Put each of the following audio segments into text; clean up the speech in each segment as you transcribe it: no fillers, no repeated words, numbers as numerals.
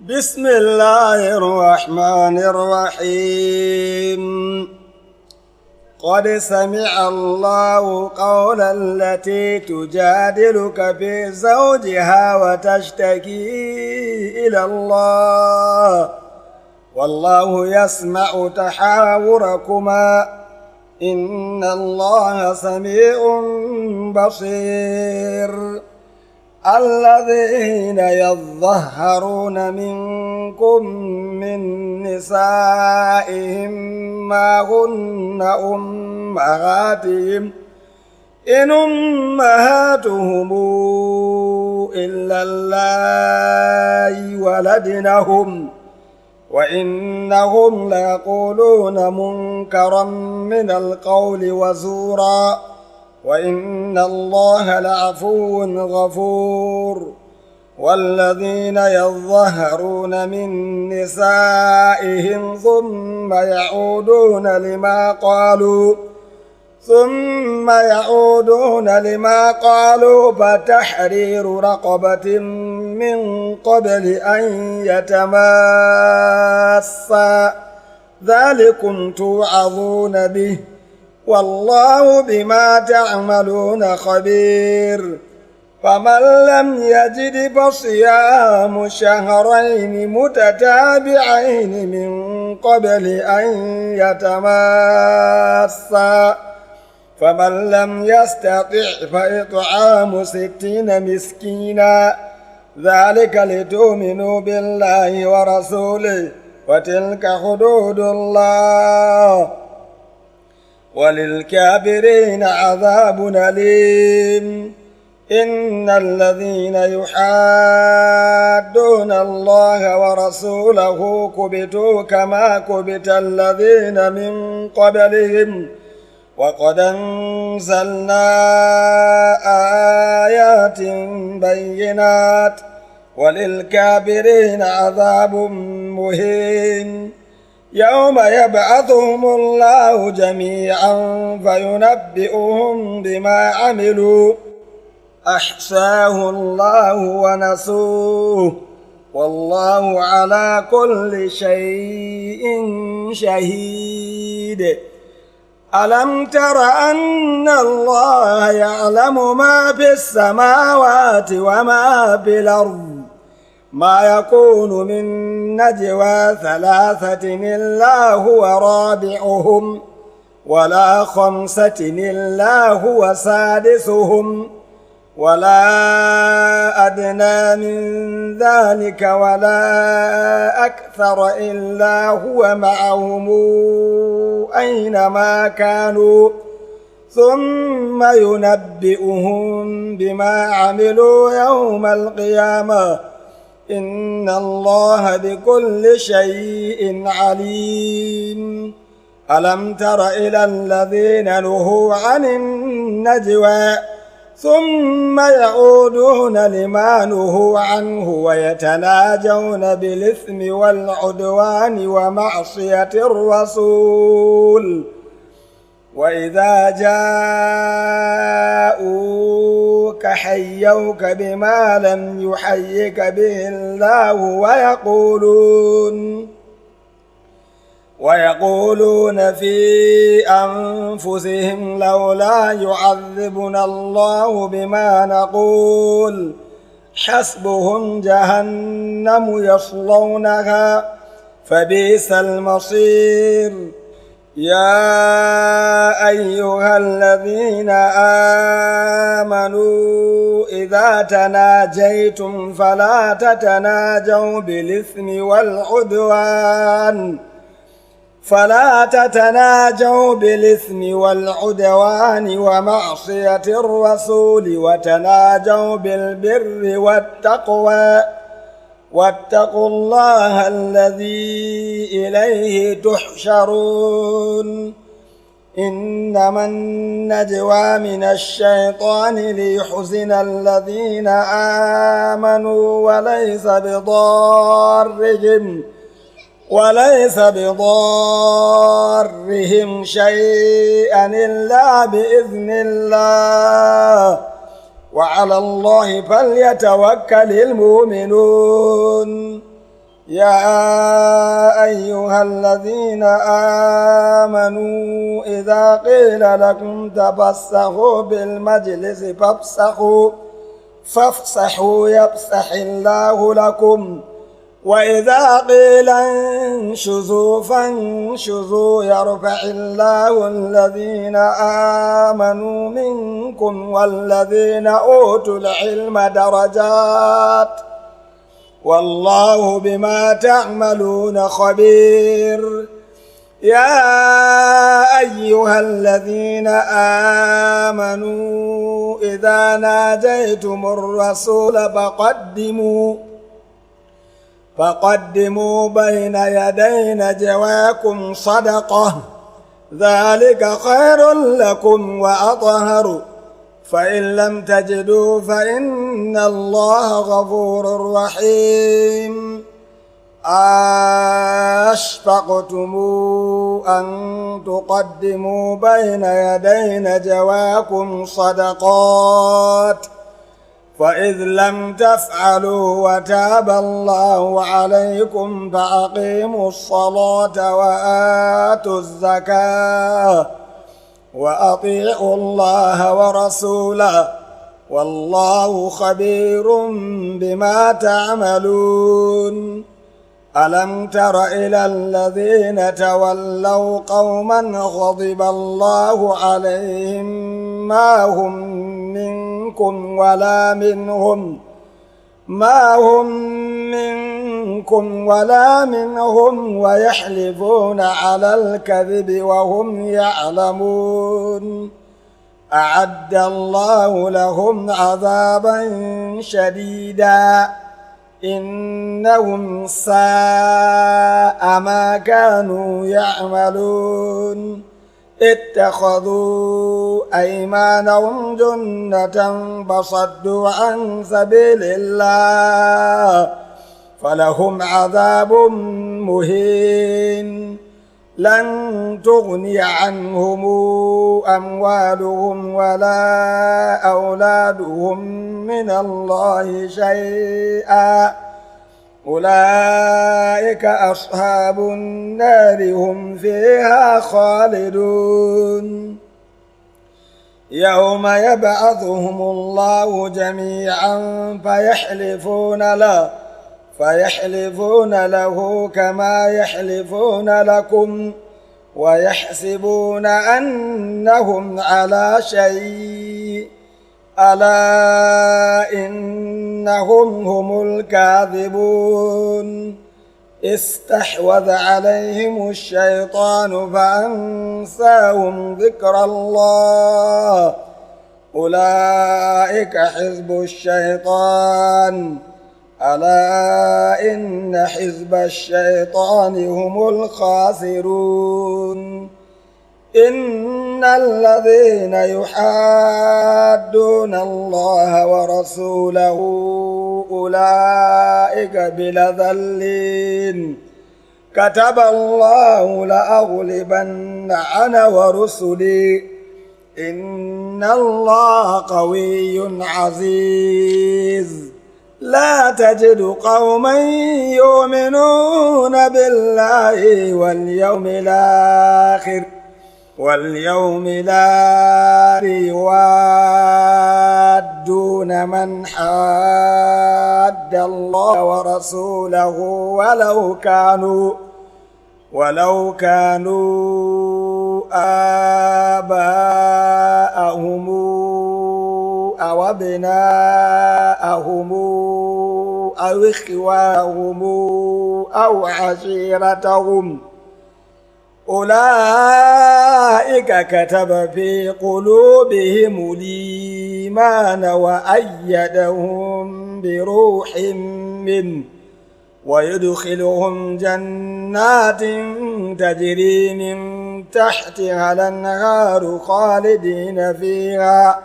بسم الله الرحمن الرحيم. قد سمع الله قول التي تجادلك في زوجها وتشتكي إلى الله والله يسمع تحاوركما إن الله سميع بصير. الذين يظهرون منكم من نسائهم ما هن أمهاتهم إن أمهاتهم إلا اللائي ولدنهم وإنهم ليقولون منكرا من القول وزورا وإن الله لعفو غفور. والذين يظهرون من نسائهم ثم يعودون لما قالوا فتحرير رقبة من قبل أن يتماسا ذلكم توعظون به والله بما تعملون خبير. فمن لم يجد فصيام شهرين متتابعين من قبل أن يتماسا فمن لم يستطع فإطعام 60 مسكينا ذلك لتؤمنوا بالله ورسوله وتلك حدود الله وللكافرين عذاب أليم. إن الذين يحادون الله ورسوله كبتوا كما كبت الذين من قبلهم وقد أنزلنا آيات بينات وللكافرين عذاب مهين. يوم يبعثهم الله جميعا فينبئهم بما عملوا أحصاه الله ونسوه والله على كل شيء شهيد. ألم تر أن الله يعلم ما في السماوات وما في الأرض ما يكون من نجوى 3 إلا هو رابعهم ولا 5 إلا هو سادسهم ولا أدنى من ذلك ولا أكثر إلا هو معهم أينما كانوا ثم ينبئهم بما عملوا يوم القيامة إن الله بكل شيء عليم. ألم تر إلى الذين نهوا عن النجوى ثم يعودون لما نهوا عنه ويتناجون بالإثم والعدوان ومعصية الرسول وإذا جاءوك حيوك بما لم يحيك به الله ويقولون في أنفسهم لولا يعذبنا الله بما نقول حسبهم جهنم يصلونها فبئس المصير. يا أيها الذين آمنوا إذا تناجيتم فلا تتناجوا بالإثم والعدوان ومعصية الرسول وتناجوا بالبر والتقوى واتقوا الله الذي إليه تحشرون. إنما النجوى من الشيطان ليحزن الذين آمنوا وليس بضارهم شيئا إلا بإذن الله وعلى الله فليتوكل المؤمنون. يا أيها الذين آمنوا إذا قيل لكم تفسحوا بالمجلس فافسحوا يفسح الله لكم، وإذا قيل انشزوا فانشزوا يرفع الله الذين آمنوا منكم والذين أوتوا العلم درجات، والله بما تعملون خبير. يا أيها الذين آمنوا إذا ناجيتم الرسول فقدموا بين يدي نجواكم صدقة، ذلك خير لكم وأطهر، فإن لم تجدوا فإن الله غفور رحيم. أشفقتم أن تقدموا بين يدي نجواكم صدقات، فإذ لم تفعلوا وتاب الله عليكم فأقيموا الصلاة وآتوا الزكاة وأطيعوا الله ورسوله، والله خبير بما تعملون. ألم تر إلى الذين تولوا قوما غضب الله عليهم ما هم منكم ولا منهم ويحلفون على الكذب وهم يعلمون، أعد الله لهم عذابا شديدا إنهم ساء ما كانوا يعملون. اتخذوا أيمانهم جنة فصدوا عن سبيل الله فلهم عذاب مهين. لن تغني عنهم أموالهم ولا أولادهم من الله شيئا، أولئك أصحاب النار هم فيها خالدون. يوم يبعثهم الله جميعا فيحلفون له كما يحلفون لكم ويحسبون أنهم على شيء، ألا إنهم هم الكاذبون. استحوذ عليهم الشيطان فأنساهم ذكر الله، أولئك حزب الشيطان، ألا إن حزب الشيطان هم الخاسرون. إن الذين يحادون الله ورسوله أولئك بالأذلين، كتب الله لأغلبن أنا ورسلي إن الله قوي عزيز. لا تجد قوما يؤمنون بالله واليوم الآخر يوادون من حاد الله ورسوله ولو كانوا آباءهم أو أبناءهم أو إخوانهم أو عشيرتهم، أولئك كتب في قلوبهم الإيمان وأيدهم بروح منه ويدخلهم جنات تجري من تحتها الأنهار خالدين فيها،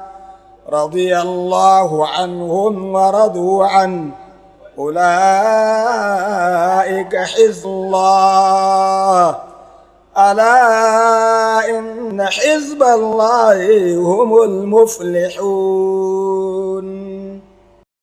رضي الله عنهم ورضوا عنه، أولئك حزب الله، ألا إن حزب الله هم المفلحون.